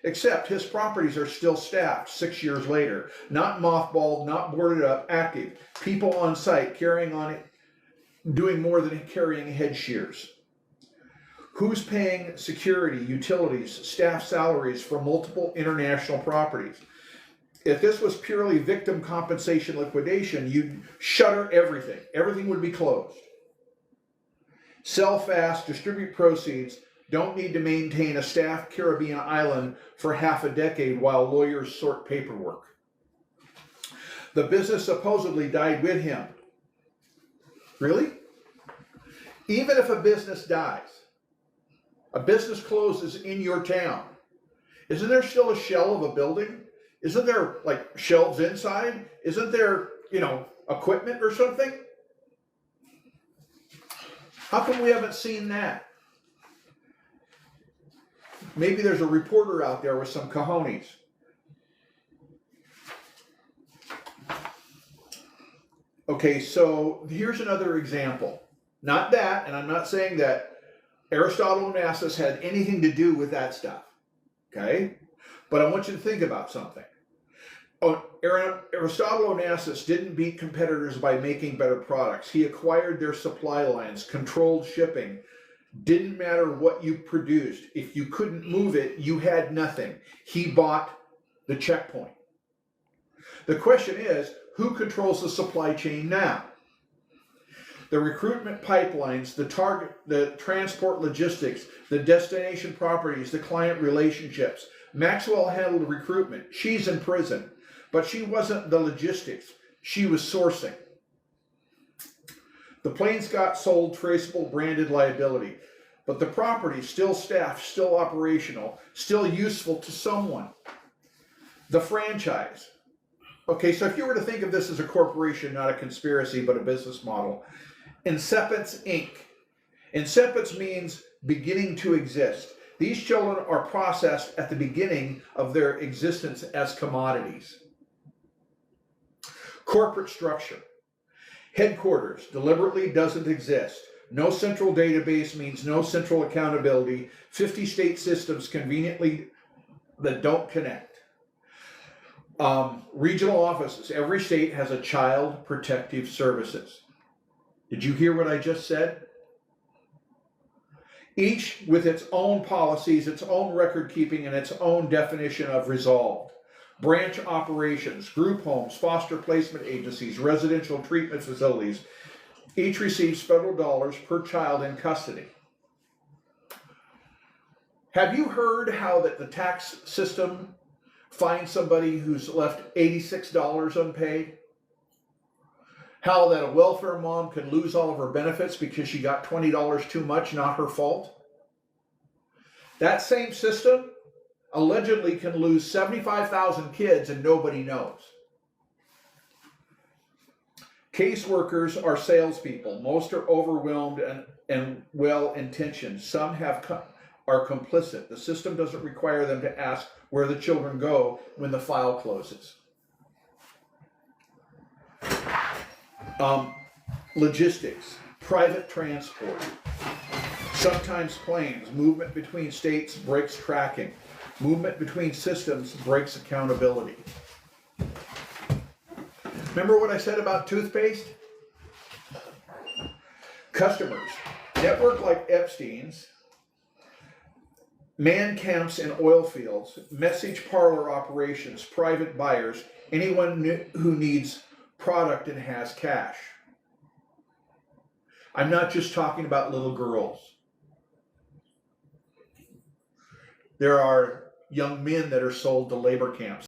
Except his properties are still staffed 6 years later, not mothballed, not boarded up, active. People on site carrying on it, doing more than carrying head shears. Who's paying security, utilities, staff salaries for multiple international properties? If this was purely victim compensation liquidation, you'd shutter everything. Everything would be closed. Sell fast, distribute proceeds, don't need to maintain a staffed Caribbean island for half a decade while lawyers sort paperwork. The business supposedly died with him. Really? Even if a business dies, a business closes in your town, isn't there still a shell of a building? Isn't there like shelves inside? Isn't there, equipment or something? How come we haven't seen that? Maybe there's a reporter out there with some cojones. Okay, so here's another example. Not that, and I'm not saying that Aristotle Onassis had anything to do with that stuff. Okay? But I want you to think about something. Aristotle Onassis didn't beat competitors by making better products. He acquired their supply lines, controlled shipping. Didn't matter what you produced. If you couldn't move it, you had nothing. He bought the checkpoint. The question is, who controls the supply chain now? The recruitment pipelines, the transport logistics, the destination properties, the client relationships. Maxwell handled recruitment. She's in prison. But she wasn't the logistics. She was sourcing. The planes got sold, traceable, branded liability. But the property, still staffed, still operational, still useful to someone. The franchise. Okay, so if you were to think of this as a corporation, not a conspiracy, but a business model. Incepents Inc. Incepents means beginning to exist. These children are processed at the beginning of their existence as commodities. Corporate structure. Headquarters deliberately doesn't exist. No central database means no central accountability. 50 state systems conveniently that don't connect. Regional offices. Every state has a child protective services. Did you hear what I just said? Each with its own policies, its own record keeping, and its own definition of resolved. Branch operations, group homes, foster placement agencies, residential treatment facilities. Each receives federal dollars per child in custody. Have you heard how that the tax system finds somebody who's left $86 unpaid? How that a welfare mom can lose all of her benefits because she got $20 too much, not her fault? That same system allegedly can lose 75,000 kids and nobody knows. Caseworkers are salespeople. Most are overwhelmed and well-intentioned. Some are complicit. The system doesn't require them to ask where the children go when the file closes. Logistics, private transport, sometimes planes, movement between states breaks tracking, movement between systems breaks accountability. Remember what I said about toothpaste? Customers, network like Epstein's, man camps in oil fields, message parlor operations, private buyers, anyone who needs product and has cash. I'm not just talking about little girls. There are young men that are sold to labor camps.